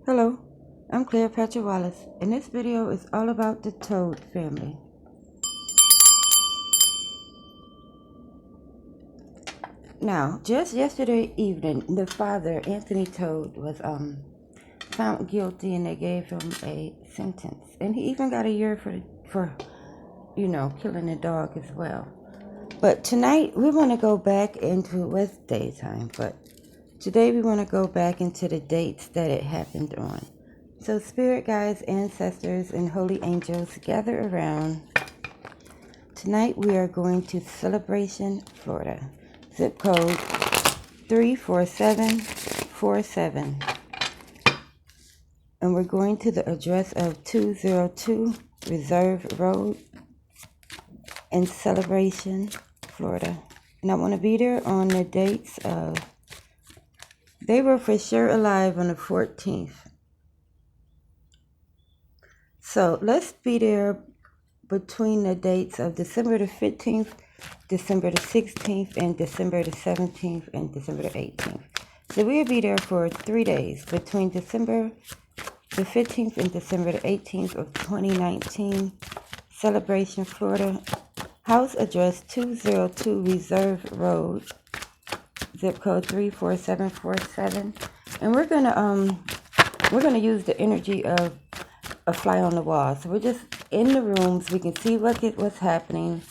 Hello, I'm Cleopatra Wallace, and this video is all about the Todt family. Now, just yesterday evening, the father, Anthony Todt, was found guilty, and they gave him a sentence, and he even got a year for killing a dog as well. But tonight we want to go back into what's daytime, but today we want to go back into the dates that it happened on. So spirit guides, ancestors, and holy angels, gather around. Tonight we are going to Celebration, Florida. Zip code 34747. And we're going to the address of 202 Reserve Road in Celebration, Florida. And I want to be there on the dates of... They were for sure alive on the 14th. So let's be there between the dates of December the 15th, December the 16th, and December the 17th, and December the 18th. So we'll be there for 3 days between December the 15th and December the 18th of 2019. Celebration, Florida. House address 202 Reserve Road. Zip code 34747. And we're gonna use the energy of a fly on the wall. So we're just in the rooms. We can see what's happening.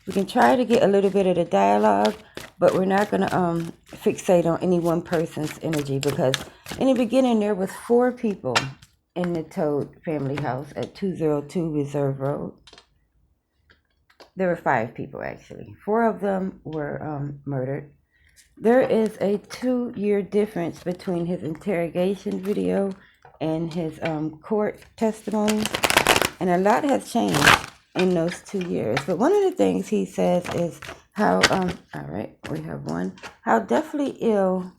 We can try to get a little bit of the dialogue, but we're not gonna fixate on any one person's energy, because in the beginning there was 4 people in the Todt family house at 202 Reserve Road. There were 5 people actually. 4 of them were murdered. There is a 2-year difference between his interrogation video and his court testimony, and a lot has changed in those 2 years. But one of the things he says is how we have one, how deathly ill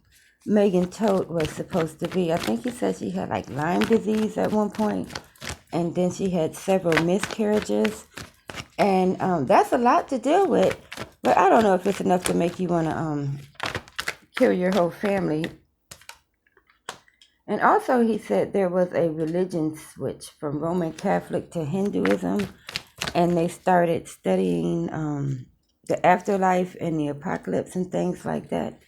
Megan Todt was supposed to be. I think he said she had like Lyme disease at one point, and then she had several miscarriages, and that's a lot to deal with. But I don't know if it's enough to make you want to kill your whole family. And also he said there was a religion switch from Roman Catholic to Hinduism, and they started studying the afterlife and the apocalypse and things like that.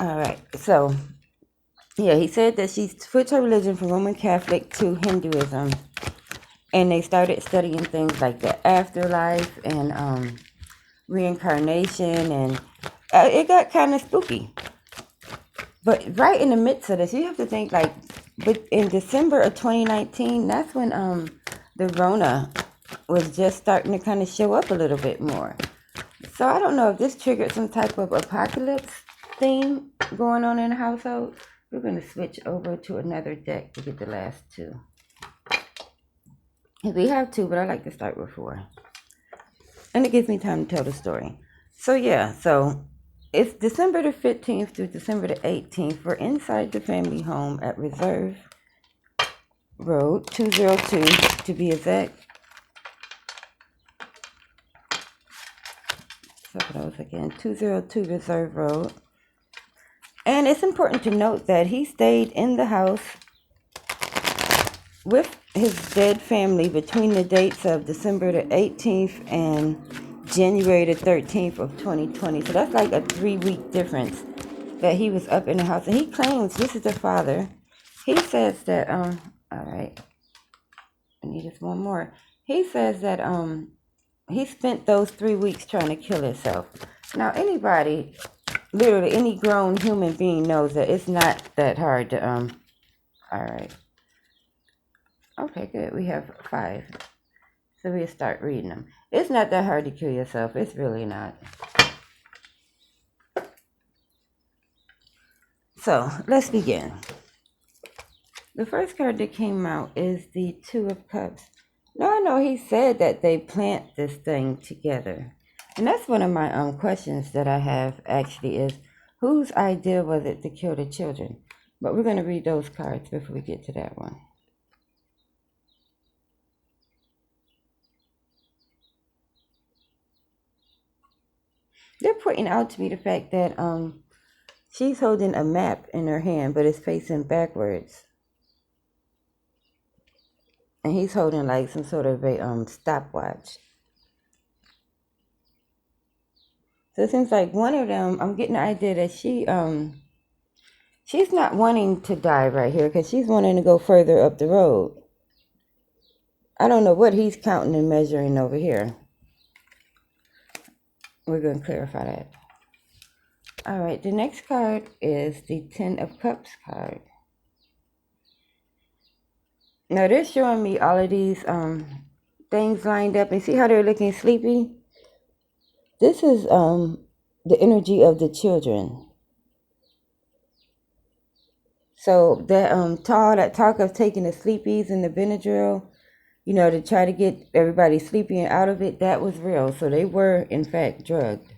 All right, so yeah, he said that she switched her religion from Roman Catholic to Hinduism, and they started studying things like the afterlife and reincarnation, and it got kind of spooky. But right in the midst of this, you have to think, like, but in December of 2019, that's when the Rona was just starting to kind of show up a little bit more. So I don't know if this triggered some type of apocalypse theme going on in the household. We're going to switch over to another deck to get the last 2. We have 2, but I like to start with 4. And it gives me time to tell the story. So yeah, so it's December the 15th through December the 18th. We're inside the family home at Reserve Road, 202 to be exact. So those again, 202 Reserve Road. And it's important to note that he stayed in the house with his dead family between the dates of December the 18th and January the 13th of 2020. So that's like a 3-week difference that he was up in the house. And he claims, this is the father, he says that, all right, I need just one more. He says that he spent those 3 weeks trying to kill himself. Now anybody, literally any grown human being knows that it's not that hard to, all right. Okay, good. We have 5. So we'll start reading them. It's not that hard to kill yourself. It's really not. So let's begin. The first card that came out is the 2 of Cups. Now I know he said that they plant this thing together. And that's one of my questions that I have actually is, whose idea was it to kill the children? But we're going to read those cards before we get to that one. They're pointing out to me the fact that she's holding a map in her hand, but it's facing backwards. And he's holding like some sort of a stopwatch. So it seems like one of them, I'm getting the idea that she's not wanting to die right here because she's wanting to go further up the road. I don't know what he's counting and measuring over here. We're going to clarify that. All right, the next card is the Ten of Cups card. Now they're showing me all of these things lined up, and see how they're looking sleepy? This is the energy of the children. So that talk of taking the sleepies and the Benadryl, you know, to try to get everybody sleepy and out of it, that was real. So they were in fact drugged.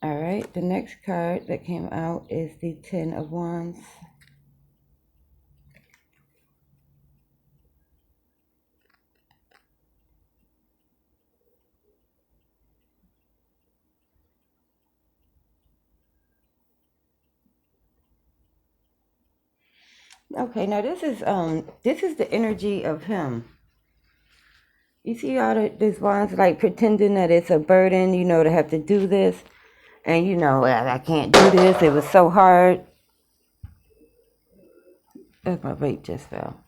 All right, the next card that came out is the Ten of Wands. Okay, now this is the energy of him. You see all these wands like pretending that it's a burden, you know, to have to do this. And you know, I can't do this. It was so hard. That's my vape just fell.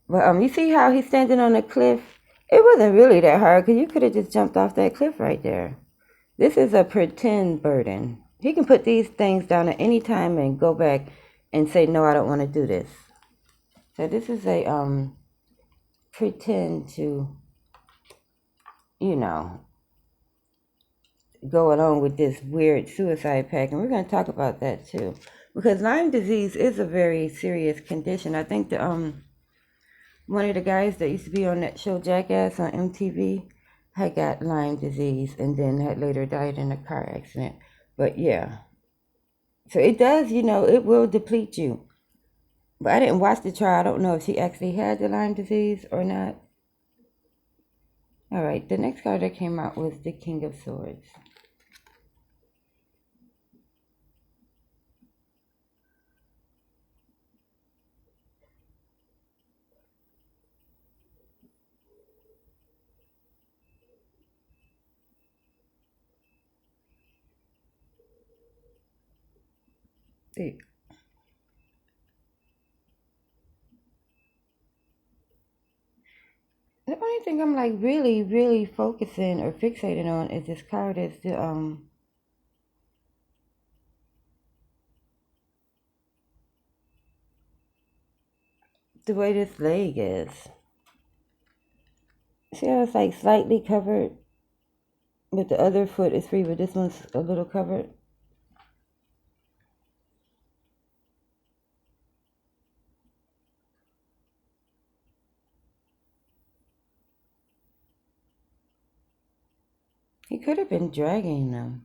But you see how he's standing on the cliff? It wasn't really that hard because you could have just jumped off that cliff right there. This is a pretend burden. He can put these things down at any time and go back and say, no, I don't want to do this. So this is a pretend to, you know, go along with this weird suicide pact. And we're going to talk about that too. Because Lyme disease is a very serious condition. I think the one of the guys that used to be on that show Jackass on MTV had got Lyme disease and then had later died in a car accident. But yeah. So it does, you know, it will deplete you. But I didn't watch the trial. I don't know if she actually had the Lyme disease or not. All right, the next card that came out was the King of Swords. The only thing I'm like really focusing or fixating on is this card is the way this leg is. See how it's like slightly covered, but the other foot is free, but this one's a little covered. He could have been dragging them.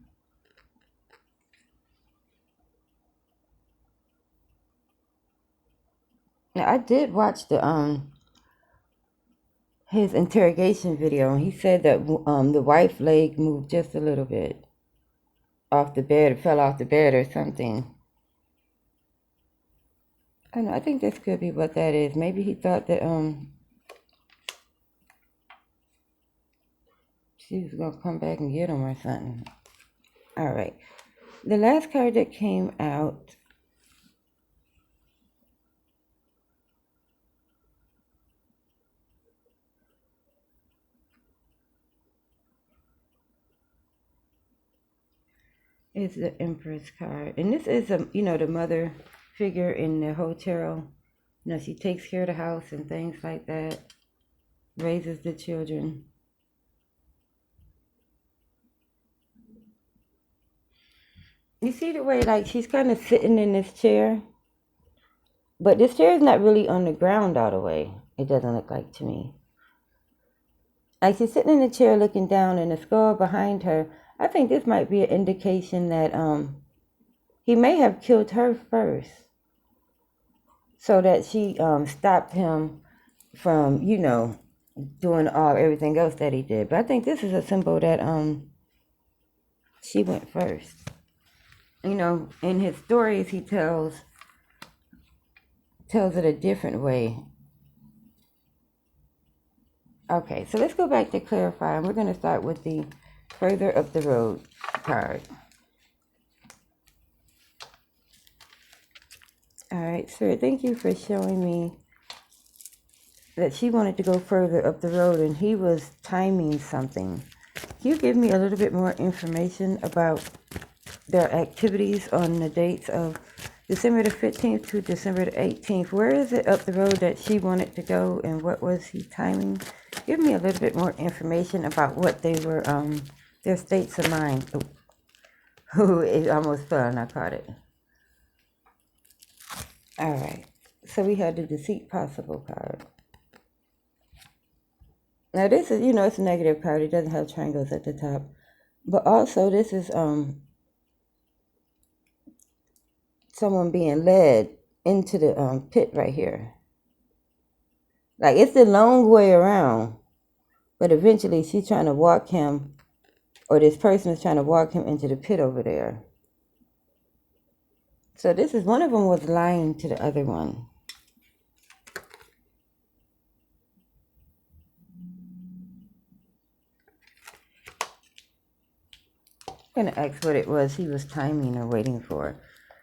Now I did watch the his interrogation video, and he said that the wife's leg moved just a little bit off the bed, or fell off the bed or something. I don't know, I think this could be what that is. Maybe he thought that she was gonna come back and get him or something. All right, the last card that came out is the Empress card, and this is you know, the mother figure in the whole tarot. You know, she takes care of the house and things like that, raises the children. You see the way like she's kind of sitting in this chair, but this chair is not really on the ground all the way. It doesn't look like to me. Like she's sitting in the chair looking down, and the skull behind her. I think this might be an indication that he may have killed her first, so that she stopped him from, you know, doing everything else that he did. But I think this is a symbol that she went first. You know, in his stories, he tells it a different way. Okay, so let's go back to clarify, and we're going to start with the further up the road card. All right, Spirit, thank you for showing me that she wanted to go further up the road and he was timing something. Can you give me a little bit more information about their activities on the dates of December the 15th to December the 18th? Where is it up the road that she wanted to go and what was he timing? Give me a little bit more information about what they were, their states of mind. Oh, it almost fell and I caught it. All right, so we had the Deceit Possible card. Now this is, you know, it's a negative card. It doesn't have triangles at the top. But also this is someone being led into the pit right here. Like, it's a long way around. But eventually she's trying to walk him, or this person is trying to walk him into the pit over there. So this is, one of them was lying to the other one. I'm going to ask what it was he was timing or waiting for.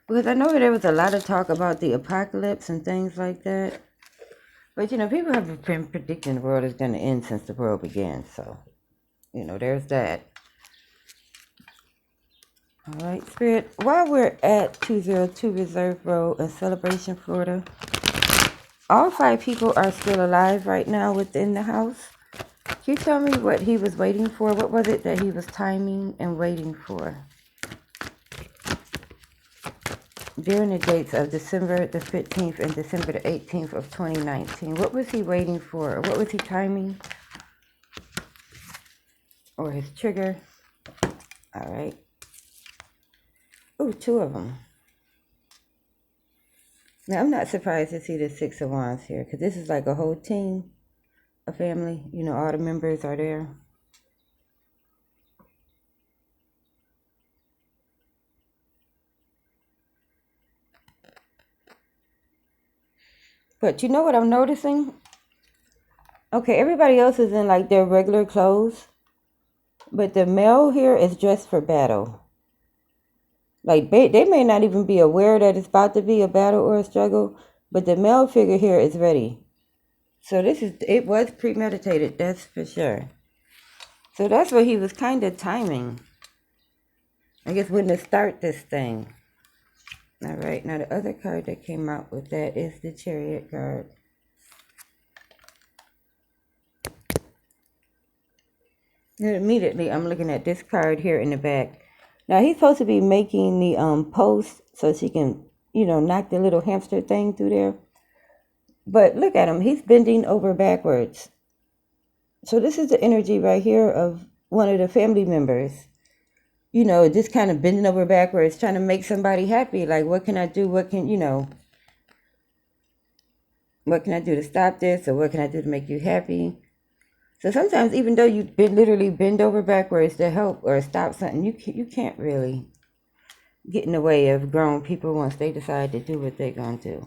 Because I know there was a lot of talk about the apocalypse and things like that. But, you know, people have been predicting the world is going to end since the world began. So, you know, there's that. All right, Spirit, while we're at 202 Reserve Road in Celebration, Florida, all 5 people are still alive right now within the house. Can you tell me what he was waiting for? What was it that he was timing and waiting for during the dates of December the 15th and December the 18th of 2019? What was he waiting for? What was he timing? Or his trigger? All right. Ooh, 2 of them. Now, I'm not surprised to see the 6 of Wands here, because this is like a whole team, a family. You know, all the members are there. But you know what I'm noticing? Okay, everybody else is in like their regular clothes, but the male here is dressed for battle. Like, they may not even be aware that it's about to be a battle or a struggle, but the male figure here is ready. So it was premeditated, that's for sure. So that's what he was kind of timing, I guess, when to start this thing. All right, now the other card that came out with that is the Chariot Guard. And immediately, I'm looking at this card here in the back. Now, he's supposed to be making the post so she can, you know, knock the little hamster thing through there. But look at him. He's bending over backwards. So this is the energy right here of one of the family members. You know, just kind of bending over backwards, trying to make somebody happy. Like, what can I do? What can I do to stop this? Or what can I do to make you happy? So sometimes, even though you literally bend over backwards to help or stop something, you can't really get in the way of grown people once they decide to do what they're going to do.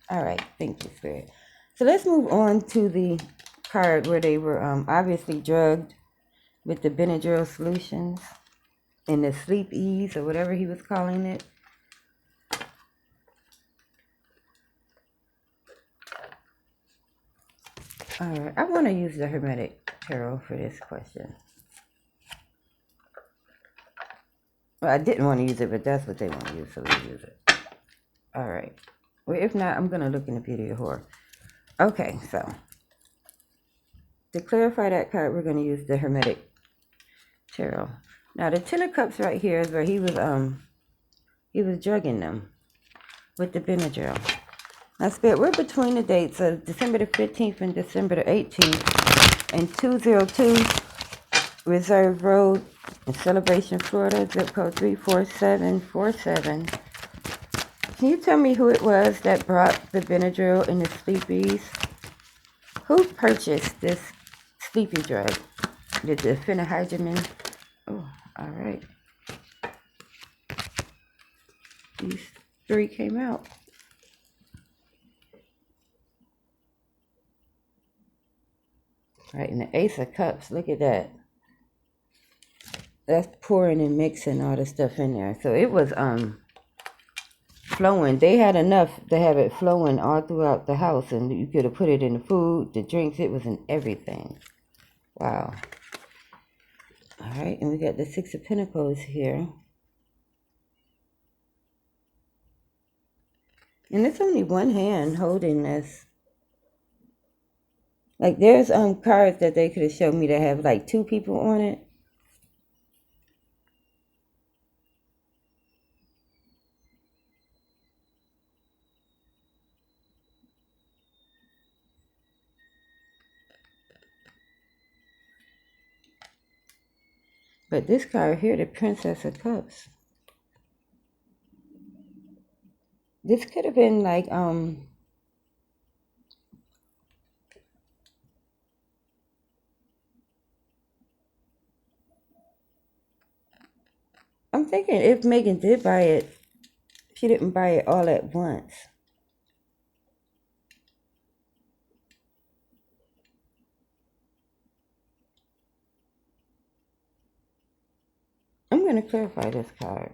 All right, thank you, Spirit. So let's move on to the card where they were obviously drugged with the Benadryl solutions and the sleep ease or whatever he was calling it. All right, I want to use the Hermetic Tarot for this question. Well, I didn't want to use it, but that's what they want to use, so we'll use it. All right. Well, if not, I'm going to look in the Beauty of Horror. Okay, so to clarify that card, we're going to use the Hermetic Tarot. Now, the 10 of Cups right here is where he was drugging them with the Benadryl. Now, Spirit, we're between the dates of December the 15th and December the 18th and 202 Reserve Road in Celebration, Florida, zip code 34747. Can you tell me who it was that brought the Benadryl and the sleepies? Who purchased this sleepy drug? Did the phenhydramine? Oh, all right. These 3 came out. All right, and the Ace of Cups. Look at that. That's pouring and mixing all the stuff in there. So it was flowing. They had enough to have it flowing all throughout the house, and you could have put it in the food, the drinks. It was in everything. Wow. All right, and we got the 6 of Pentacles here. And it's only one hand holding this. Like, there's cards that they could have shown me that have like 2 people on it. But this card here, the Princess of Cups. This could have been like, I'm thinking if Megan did buy it, she didn't buy it all at once. I'm going to clarify this card.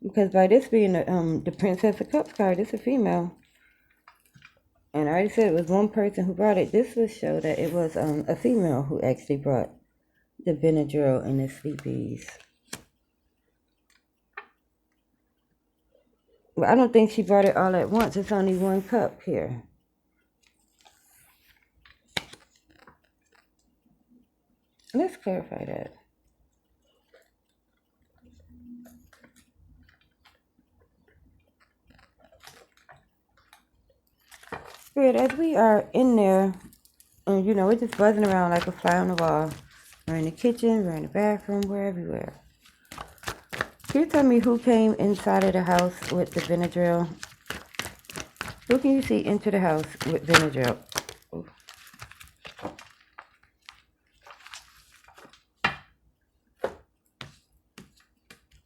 Because by this being the Princess of Cups card, it's a female. And I already said it was one person who brought it. This would show that it was a female who actually brought the Benadryl and the Sleepies. Well, I don't think she brought it all at once. It's only 1 cup here. Let's clarify that. Spirit, as we are in there, and you know, we're just buzzing around like a fly on the wall. We're in the kitchen, we're in the bathroom, we're everywhere. Can you tell me who came inside of the house with the Benadryl? Who can you see into the house with Benadryl? Ooh.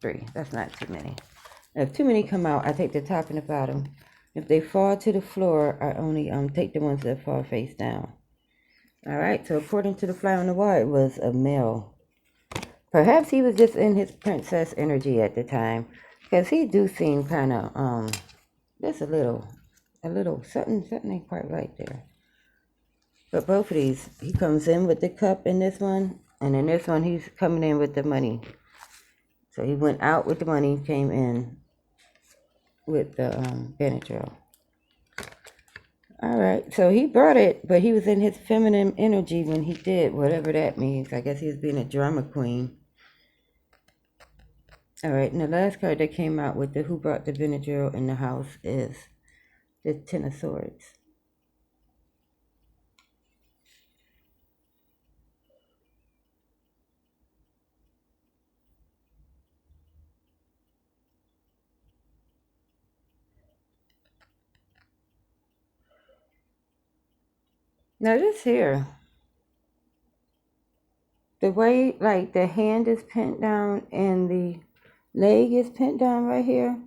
Three. That's not too many. If too many come out, I take the top and the bottom. If they fall to the floor, I only take the ones that fall face down. All right, so according to the fly on the wall, it was a male. Perhaps he was just in his princess energy at the time, because he do seem kind of, just a little, something ain't quite right there. But both of these, he comes in with the cup in this one, and in this one, he's coming in with the money. So he went out with the money, came in with the Benadryl. All right, so he brought it, but he was in his feminine energy when he did, whatever that means. I guess he was being a drama queen. All right, and the last card that came out with the who brought the Benadryl in the house is the 10 of Swords. Now this here, the way like the hand is pinned down and the leg is pinned down right here,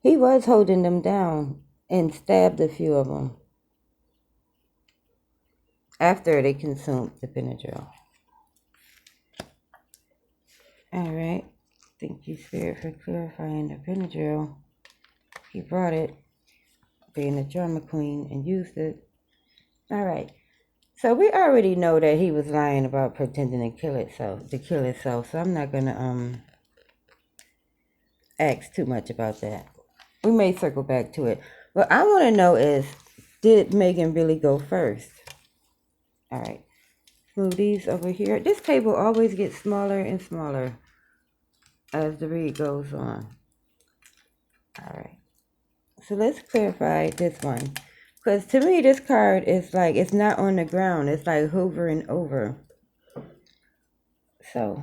he was holding them down and stabbed a few of them after they consumed the Benadryl. All right, thank you, Spirit, for clarifying the Benadryl. He brought it, being a drama queen, and used it. All right. So we already know that he was lying about pretending to kill himself. So I'm not gonna ask too much about that. We may circle back to it. What I want to know is, did Megan really go first? All right. Move these over here. This table always gets smaller and smaller as the read goes on. All right. So let's clarify this one. Because to me, this card is like, it's not on the ground. It's like hovering over. So,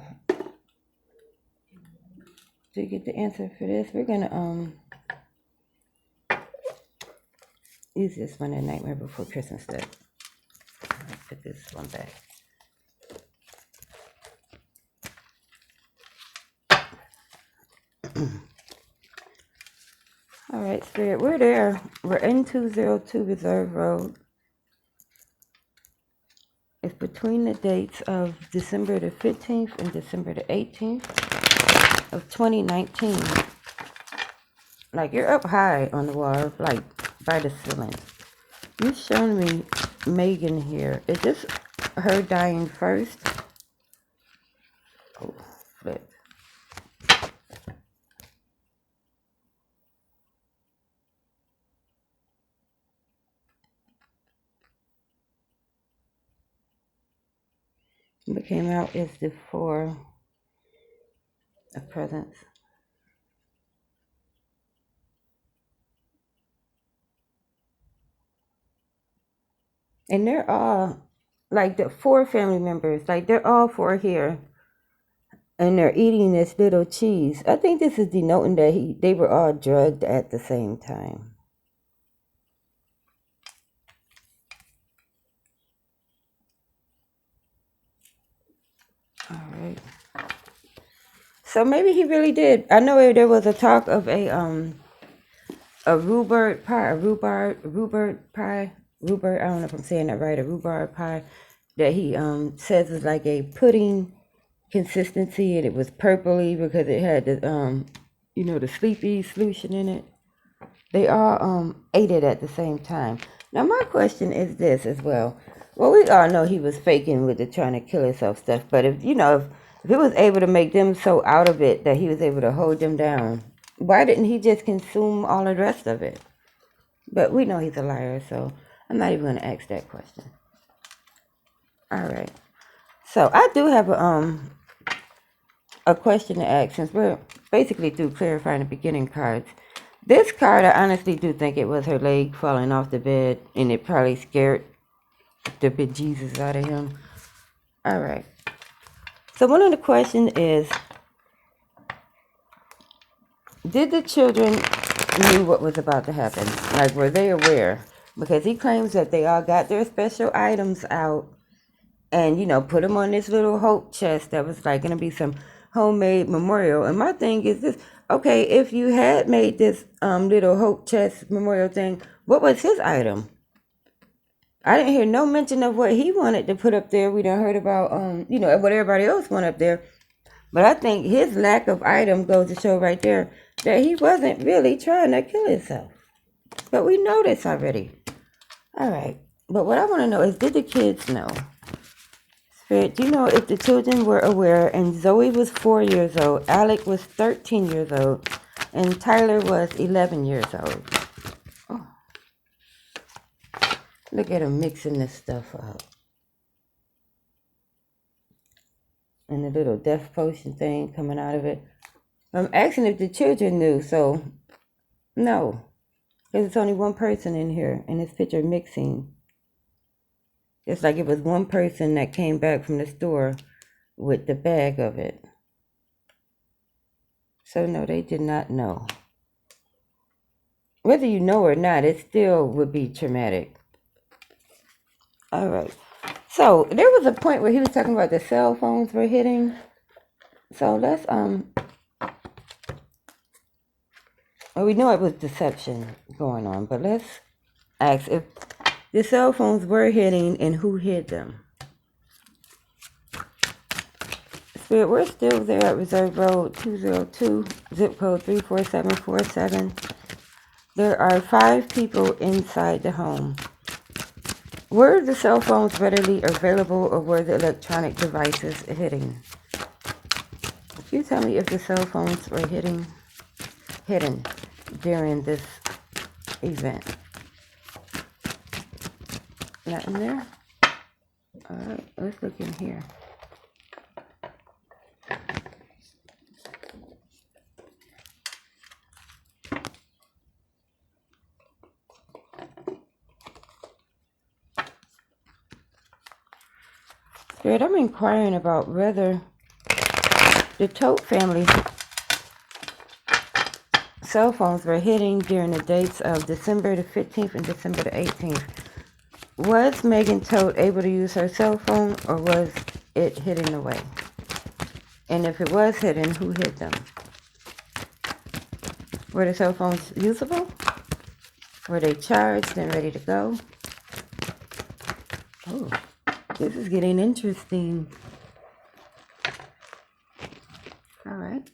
to get the answer for this, we're going to, use this one at Nightmare Before Christmas Day. I'll put this one back. All right, Spirit, we're there. We're in 202 Reserve Road. It's between the dates of December the 15th and December the 18th of 2019. Like, you're up high on the wall, like, by the ceiling. You've shown me Megan here. Is this her dying first? Oh, flip. What came out is the Four of Presents. And they're all, like, the 4 family members, like, they're all 4 here. And they're eating this little cheese. I think this is denoting that they were all drugged at the same time. All right. So maybe he really did. I know there was a talk of a rhubarb pie, rhubarb, I don't know if I'm saying that right, a rhubarb pie that he says is like a pudding consistency, and it was purpley because it had the the sleepy solution in it. They all ate it at the same time. Now my question is this as well. Well, we all know he was faking with the trying to kill himself stuff, but if he was able to make them so out of it that he was able to hold them down, why didn't he just consume all the rest of it? But we know he's a liar, so I'm not even going to ask that question. All right. So I do have a question to ask, since we're basically through clarifying the beginning cards. This card, I honestly do think it was her leg falling off the bed, and it probably scared the bejesus out of him. All right. So one of the questions is, did the children knew what was about to happen? Like, were they aware? Because he claims that they all got their special items out and, put them on this little hope chest that was like going to be some homemade memorial. And my thing is this. Okay, if you had made this little hope chest memorial thing, what was his item? I didn't hear no mention of what he wanted to put up there. We done heard about, what everybody else went up there. But I think his lack of item goes to show right there that he wasn't really trying to kill himself. But we know this already. All right. But what I want to know is, did the kids know? Spirit, do you know if the children were aware? And Zoe was 4 years old, Alec was 13 years old, and Tyler was 11 years old. Oh. Look at him mixing this stuff up. And the little death potion thing coming out of it. I'm asking if the children knew, so no. Because it's only one person in here in this picture mixing. It's like it was one person that came back from the store with the bag of it. So no, they did not know. Whether you know or not, it still would be traumatic. All right. So there was a point where he was talking about the cell phones were hitting. So let's well, we know it was deception going on, but let's ask if the cell phones were hitting and who hid them. Spirit, we're still there at Reserve Road 202, zip code 34747. There are 5 people inside the home. Were the cell phones readily available, or were the electronic devices hitting? Can you tell me if the cell phones were hidden during this event? Not in there? Alright, let's look in here. Spirit, I'm inquiring about whether the Todt family cell phones were hitting during the dates of December the 15th and December the 18th. Was Megan Todt able to use her cell phone, or was it hidden away? And if it was hidden, who hid them? Were the cell phones usable? Were they charged and ready to go? Oh, this is getting interesting. All right.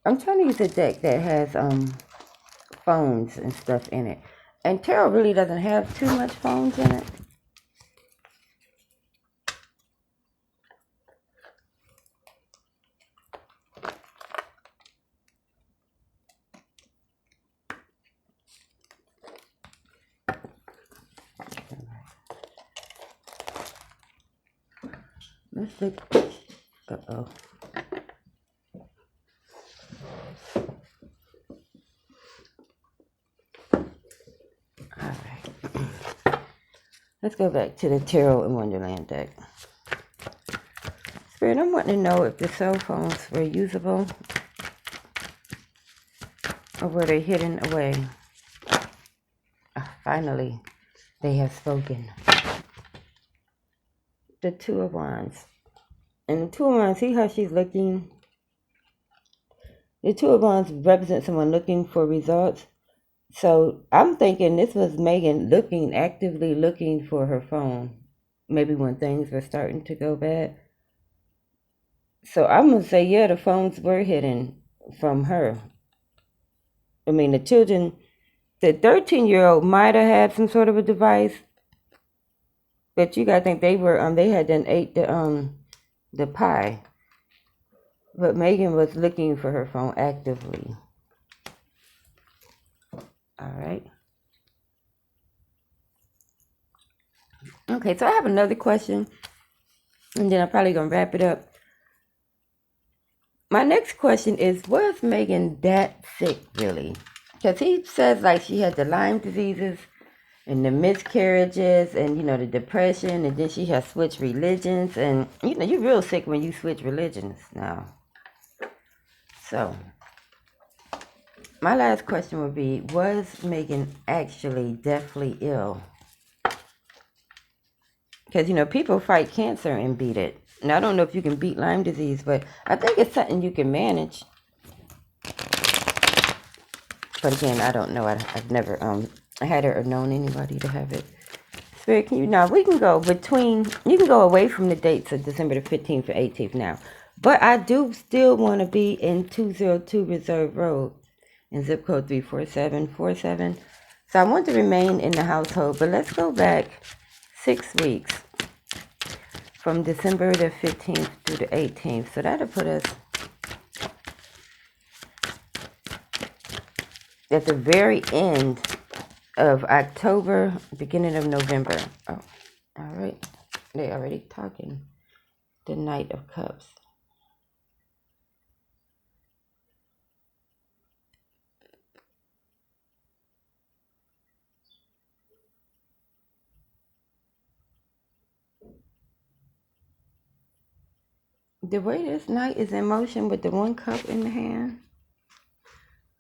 I'm trying to use a deck that has phones and stuff in it. And tarot really doesn't have too much phones in it. Let's look. Uh-oh. Let's go back to the Tarot in Wonderland deck. Spirit, I'm wanting to know if the cell phones were usable or were they hidden away. Finally, they have spoken. The Two of Wands. And the Two of Wands, see how she's looking? The Two of Wands represents someone looking for results. So I'm thinking this was Megan actively looking for her phone. Maybe when things were starting to go bad. So I'm going to say, yeah, the phones were hidden from her. I mean, the children, the 13-year-old might have had some sort of a device. But you got to think they had done ate the pie. But Megan was looking for her phone actively. All right. Okay, so I have another question, and then I'm probably going to wrap it up. My next question is, was Megan that sick, really? Because he says, like, she had the Lyme diseases and the miscarriages and, the depression, and then she has switched religions. And, you're real sick when you switch religions now. So, my last question would be, was Megan actually deathly ill? Because, people fight cancer and beat it. And I don't know if you can beat Lyme disease, but I think it's something you can manage. But again, I don't know. I've never had it or known anybody to have it. Spirit, we can go you can go away from the dates of December the 15th or 18th now. But I do still want to be in 202 Reserve Road in zip code 34747. So I want to remain in the household, but let's go back 6 weeks from December the 15th through the 18th. So that'll put us at the very end of October, beginning of November. Oh, all right. They're already talking. The Knight of Cups. The way this Knight is in motion with the one cup in the hand,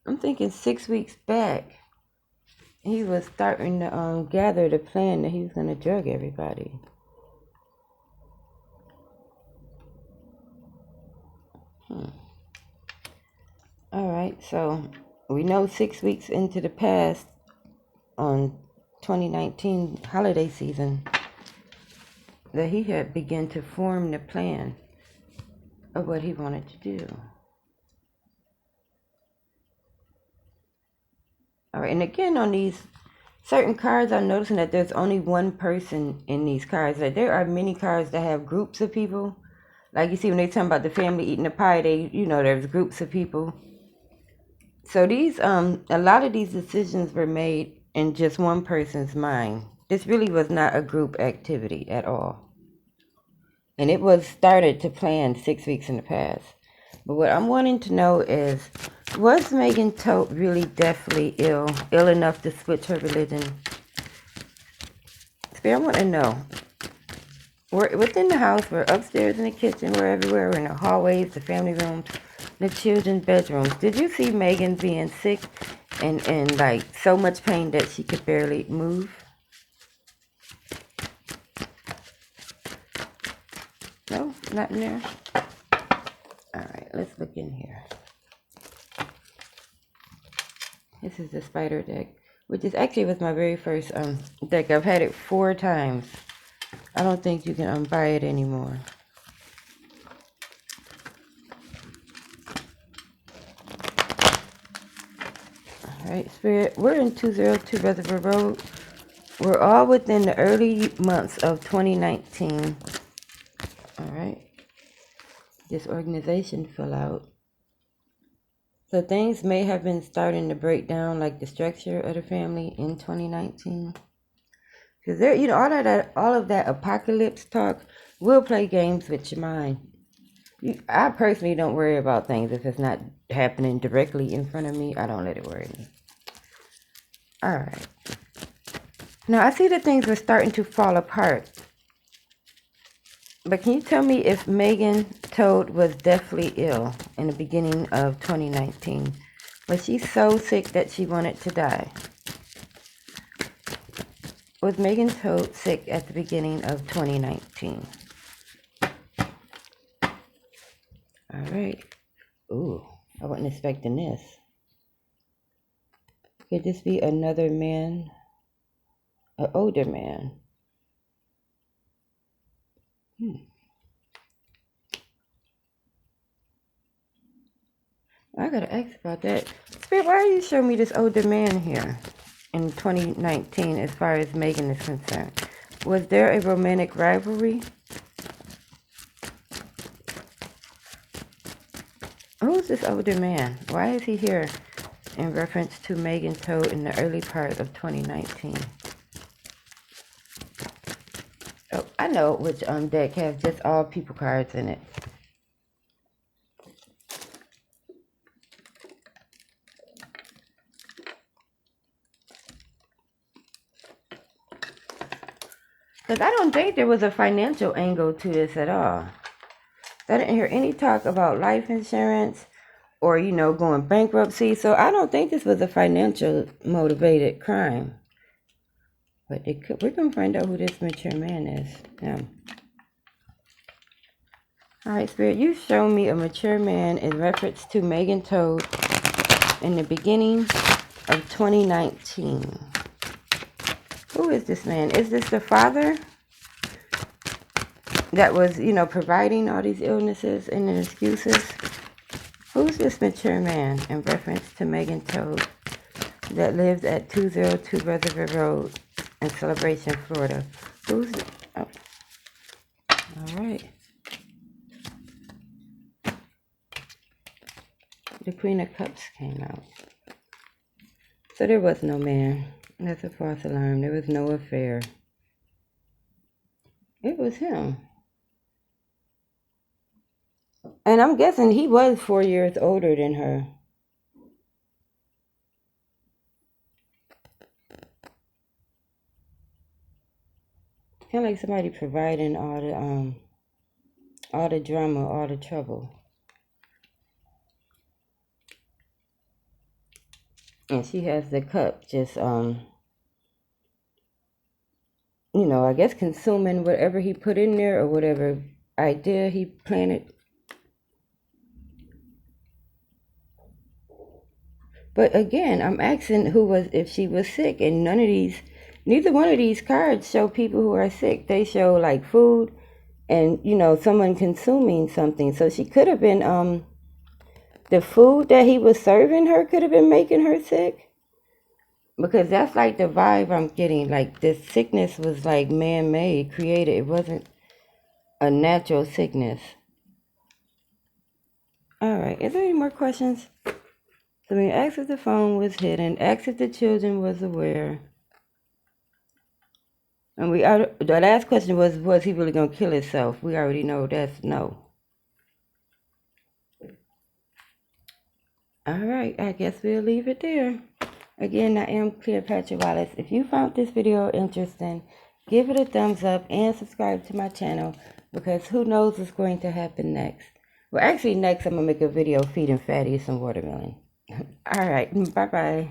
I'm thinking 6 weeks back, he was starting to gather the plan that he was going to drug everybody. All right, so we know 6 weeks into the past on 2019 holiday season that he had begun to form the plan of what he wanted to do. All right, and again, on these certain cards, I'm noticing that there's only one person in these cards. Like, there are many cards that have groups of people. Like, you see when they talk about the family eating the pie, there's groups of people. So these, a lot of these decisions were made in just one person's mind. This really was not a group activity at all. And it was started to plan 6 weeks in the past. But what I'm wanting to know is, was Megan Todt really deathly ill enough to switch her religion? Spirit, I want to know. We're within the house, we're upstairs in the kitchen, we're everywhere, we're in the hallways, the family rooms. the children's bedrooms. Did you see Megan being sick and like so much pain that she could barely move? No, not in there. All right, let's look in here. This is the spider deck, which is actually was my very first deck. I've had it 4 times. I don't think you can buy it anymore. All right, Spirit, we're in 202 Reservoir Road. We're all within the early months of 2019. All right. This organization fell out. So things may have been starting to break down, like the structure of the family in 2019. Because there, you know, all of that apocalypse talk will play games with your mind. I personally don't worry about things if it's not happening directly in front of me. I don't let it worry me. All right. Now I see that things were starting to fall apart. But can you tell me if Megan Todt was deathly ill in the beginning of 2019? Was she so sick that she wanted to die? Was Megan Todt sick at the beginning of 2019? All right. Ooh, I wasn't expecting this. Could this be another man? An older man? I gotta ask about that. Spirit, why are you showing me this older man here in 2019 as far as Megan is concerned? Was there a romantic rivalry? Who's this older man? Why is he here in reference to Megan Todt in the early part of 2019? Oh, I know which deck has just all people cards in it. Because I don't think there was a financial angle to this at all. I didn't hear any talk about life insurance or, you know, going bankruptcy. So I don't think this was a financial motivated crime. But it could, we're going to find out who this mature man is. Yeah. All right, Spirit, you show me a mature man in reference to Megan Todt in the beginning of 2019. Who is this man? Is this the father that was, you know, providing all these illnesses and excuses? Who's this mature man in reference to Megan Todt that lives at 202 Reservoir Road in Celebration, Florida? Who's... Oh. All right. The Queen of Cups came out. So there was no man. That's a false alarm. There was no affair. It was him. And I'm guessing he was 4 years older than her. Kind of like somebody providing all the drama, all the trouble. And she has the cup just, you know, I guess consuming whatever he put in there or whatever idea he planted. But again, I'm asking if she was sick, and neither one of these cards show people who are sick. They show like food and, you know, someone consuming something. So she could have been, the food that he was serving her could have been making her sick. Because that's like the vibe I'm getting. Like this sickness was like man-made, created. It wasn't a natural sickness. All right. Is there any more questions? So we asked if the phone was hidden, asked if the children was aware. And the last question was he really going to kill himself? We already know that's no. All right, I guess we'll leave it there. Again, I am Cleopatra Wallace. If you found this video interesting, give it a thumbs up and subscribe to my channel, because who knows what's going to happen next. Well, actually, next I'm going to make a video feeding Fatty some watermelon. All right. Bye-bye.